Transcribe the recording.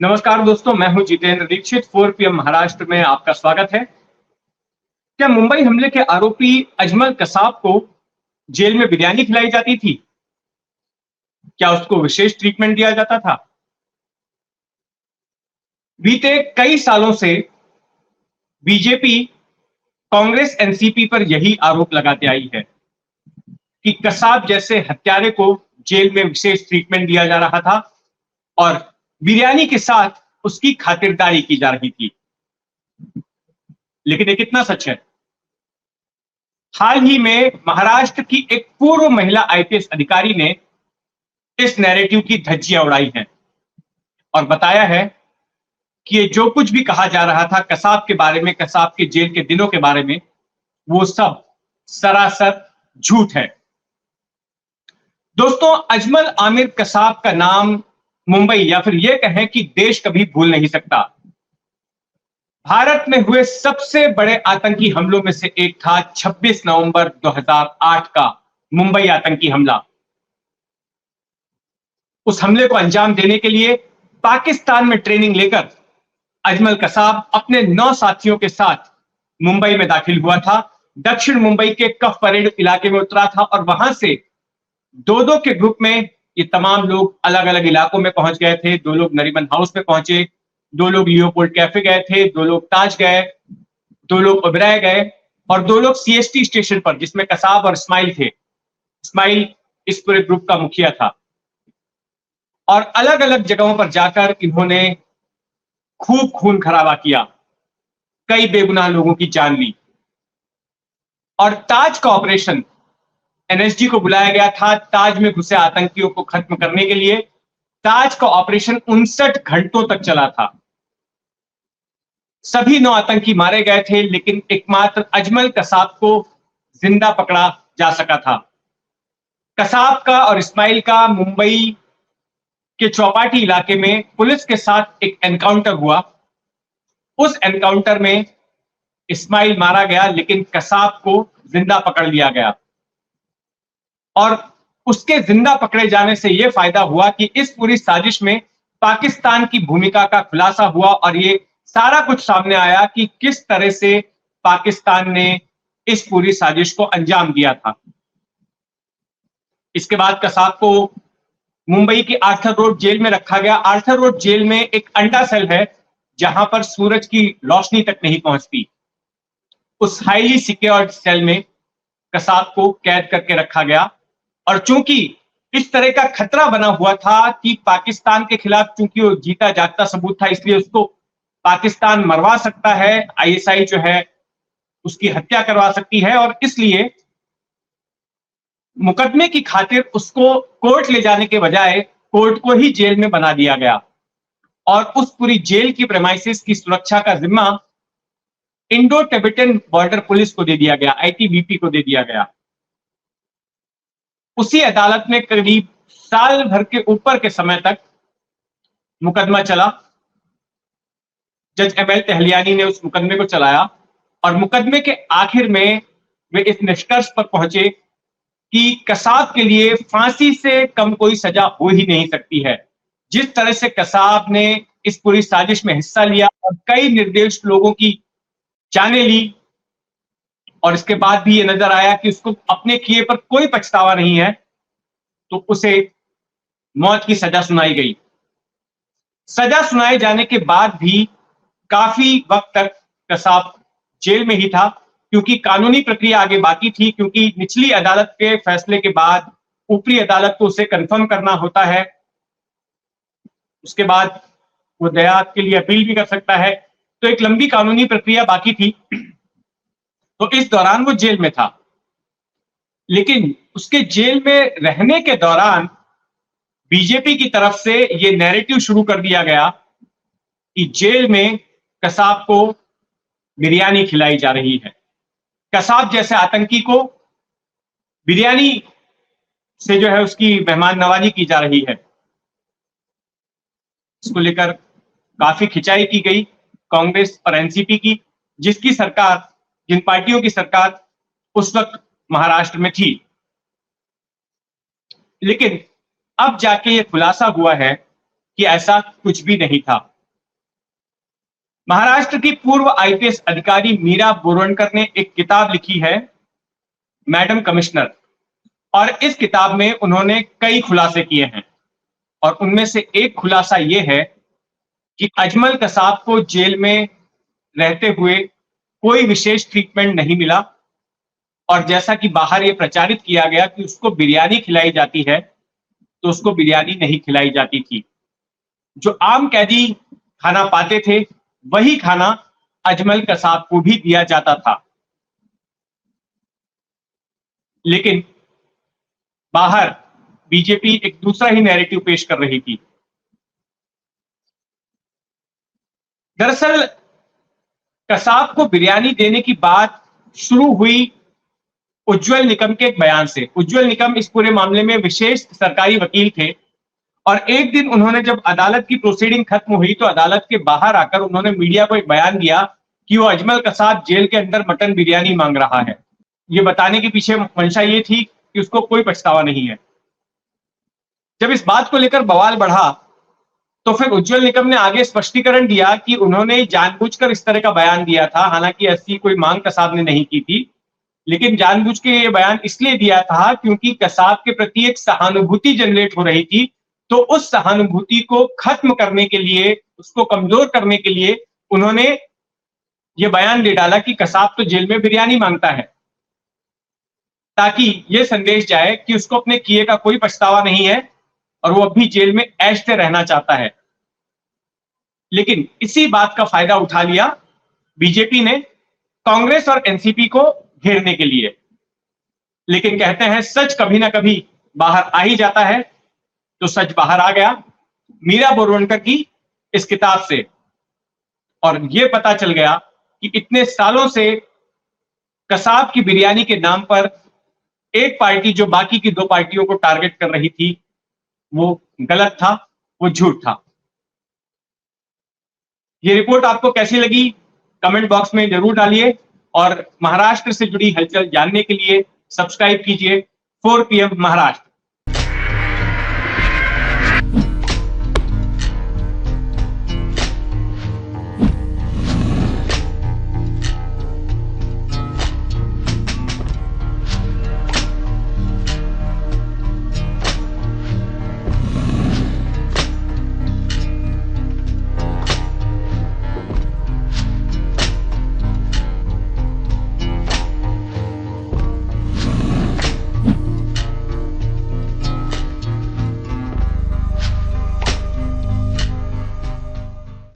नमस्कार दोस्तों, मैं हूं जितेंद्र दीक्षित। 4 पीएम महाराष्ट्र में आपका स्वागत है। क्या मुंबई हमले के आरोपी अजमल कसाब को जेल में बिरयानी खिलाई जाती थी? क्या उसको विशेष ट्रीटमेंट दिया जाता था? बीते कई सालों से बीजेपी कांग्रेस एनसीपी पर यही आरोप लगाते आई है कि कसाब जैसे हत्यारे को जेल में विशेष ट्रीटमेंट दिया जा रहा था और बिरयानी के साथ उसकी खातिरदारी की जा रही थी। लेकिन ये कितना सच है? हाल ही में महाराष्ट्र की एक पूर्व महिला आईपीएस अधिकारी ने इस नैरेटिव की धज्जियां उड़ाई हैं और बताया है कि ये जो कुछ भी कहा जा रहा था कसाब के बारे में, कसाब के जेल के दिनों के बारे में, वो सब सरासर झूठ है। दोस्तों, अजमल आमिर कसाब का नाम मुंबई या फिर यह कहें कि देश कभी भूल नहीं सकता। भारत में हुए सबसे बड़े आतंकी हमलों में से एक था 26 नवंबर 2008 का मुंबई आतंकी हमला। उस हमले को अंजाम देने के लिए पाकिस्तान में ट्रेनिंग लेकर अजमल कसाब अपने 9 साथियों के साथ मुंबई में दाखिल हुआ था। दक्षिण मुंबई के कफ परेड इलाके में उतरा था और वहां से दो दो के ग्रुप में ये तमाम लोग अलग अलग इलाकों में पहुंच गए थे। 2 लोग नरीमन हाउस में पहुंचे, 2 लोग लियोपोल्ड कैफे गए थे, 2 लोग ताज गए, 2 लोग ओबराय गए और 2 लोग सीएसटी स्टेशन पर, जिसमें कसाब और इस्माइल थे। इस्माइल इस पूरे ग्रुप का मुखिया था और अलग अलग जगहों पर जाकर इन्होंने खूब खून खराबा किया, कई बेगुनाह लोगों की जान ली। और ताज का ऑपरेशन, एनएसजी को बुलाया गया था ताज में घुसे आतंकियों को खत्म करने के लिए। ताज का ऑपरेशन 59 घंटों तक चला था। सभी 9 आतंकी मारे गए थे, लेकिन एकमात्र अजमल कसाब को जिंदा पकड़ा जा सका था। कसाब का और इस्माइल का मुंबई के चौपाटी इलाके में पुलिस के साथ एक एनकाउंटर हुआ। उस एनकाउंटर में इस्माइल मारा गया, लेकिन कसाब को जिंदा पकड़ लिया गया। और उसके जिंदा पकड़े जाने से यह फायदा हुआ कि इस पूरी साजिश में पाकिस्तान की भूमिका का खुलासा हुआ और यह सारा कुछ सामने आया कि किस तरह से पाकिस्तान ने इस पूरी साजिश को अंजाम दिया था। इसके बाद कसाब को मुंबई की आर्थर रोड जेल में रखा गया। आर्थर रोड जेल में एक अंडा सेल है जहां पर सूरज की रोशनी तक नहीं पहुंचती। उस हाईली सिक्योर्ड सेल में कसाब को कैद करके रखा गया और चूंकि इस तरह का खतरा बना हुआ था कि पाकिस्तान के खिलाफ, चूंकि वो जीता जागता सबूत था, इसलिए उसको पाकिस्तान मरवा सकता है, आईएसआई जो है उसकी हत्या करवा सकती है, और इसलिए मुकदमे की खातिर उसको कोर्ट ले जाने के बजाय कोर्ट को ही जेल में बना दिया गया और उस पूरी जेल की प्रेमाइसिस की सुरक्षा का जिम्मा इंडो टिबेटन बॉर्डर पुलिस को दे दिया गया, आईटीबीपी को दे दिया गया। उसी अदालत में करीब साल भर के ऊपर के समय तक मुकदमा चला। जज एमएल तहलियानी ने उस मुकदमे को चलाया और मुकदमे के आखिर में वे इस निष्कर्ष पर पहुंचे कि कसाब के लिए फांसी से कम कोई सजा हो ही नहीं सकती है। जिस तरह से कसाब ने इस पूरी साजिश में हिस्सा लिया और कई निर्दोष लोगों की जानें ली और इसके बाद भी ये नजर आया कि उसको अपने किए पर कोई पछतावा नहीं है, तो उसे मौत की सजा सुनाई गई। सजा सुनाए जाने के बाद भी काफी वक्त तक कसाब जेल में ही था, क्योंकि कानूनी प्रक्रिया आगे बाकी थी, क्योंकि निचली अदालत के फैसले के बाद ऊपरी अदालत को उसे कंफर्म करना होता है। उसके बाद वो दया के लिए अपील भी कर सकता है, तो एक लंबी कानूनी प्रक्रिया बाकी थी। तो इस दौरान वो जेल में था, लेकिन उसके जेल में रहने के दौरान बीजेपी की तरफ से यह नैरेटिव शुरू कर दिया गया कि जेल में कसाब को बिरयानी खिलाई जा रही है, कसाब जैसे आतंकी को बिरयानी से जो है उसकी मेहमान नवाजी की जा रही है। इसको लेकर काफी खिंचाई की गई कांग्रेस और एनसीपी की, जिसकी सरकार, जिन पार्टियों की सरकार उस वक्त महाराष्ट्र में थी। लेकिन अब जाके ये खुलासा हुआ है कि ऐसा कुछ भी नहीं था। महाराष्ट्र की पूर्व आईपीएस अधिकारी मीरा बोरवणकर ने एक किताब लिखी है, मैडम कमिश्नर, और इस किताब में उन्होंने कई खुलासे किए हैं और उनमें से एक खुलासा यह है कि अजमल कसाब को जेल में रहते हुए कोई विशेष ट्रीटमेंट नहीं मिला और जैसा कि बाहर ये प्रचारित किया गया कि उसको बिरयानी खिलाई जाती है, तो उसको बिरयानी नहीं खिलाई जाती थी। जो आम कैदी खाना पाते थे वही खाना अजमल कसाब को भी दिया जाता था। लेकिन बाहर बीजेपी एक दूसरा ही नैरेटिव पेश कर रही थी। दरअसल कसाब को बिरयानी देने की बात शुरू हुई उज्जवल निकम के एक बयान से। उज्जवल निकम इस पूरे मामले में विशेष सरकारी वकील थे और एक दिन उन्होंने जब अदालत की प्रोसीडिंग खत्म हुई तो अदालत के बाहर आकर उन्होंने मीडिया को एक बयान दिया कि वो अजमल कसाब जेल के अंदर मटन बिरयानी मांग रहा है। ये बताने के पीछे मंशा ये थी कि उसको कोई पछतावा नहीं है। जब इस बात को लेकर बवाल बढ़ा तो फिर उज्जवल निकम ने आगे स्पष्टीकरण दिया कि उन्होंने जानबूझकर इस तरह का बयान दिया था, हालांकि ऐसी कोई मांग कसाब ने नहीं की थी, लेकिन जानबूझ के ये बयान इसलिए दिया था क्योंकि कसाब के प्रति एक सहानुभूति जनरेट हो रही थी। तो उस सहानुभूति को खत्म करने के लिए, उसको कमजोर करने के लिए उन्होंने ये बयान दे डाला कि कसाब तो जेल में बिरयानी मांगता है, ताकि यह संदेश जाए कि उसको अपने किए का कोई पछतावा नहीं है और वो अब भी जेल में ऐश से रहना चाहता है। लेकिन इसी बात का फायदा उठा लिया बीजेपी ने कांग्रेस और एनसीपी को घेरने के लिए। लेकिन कहते हैं सच कभी ना कभी बाहर आ ही जाता है, तो सच बाहर आ गया मीरा बोरवणकर की इस किताब से और यह पता चल गया कि इतने सालों से कसाब की बिरयानी के नाम पर एक पार्टी जो बाकी की दो पार्टियों को टारगेट कर रही थी वो गलत था, वो झूठ था। ये रिपोर्ट आपको कैसी लगी कमेंट बॉक्स में जरूर डालिए और महाराष्ट्र से जुड़ी हलचल जानने के लिए सब्सक्राइब कीजिए 4 PM महाराष्ट्र।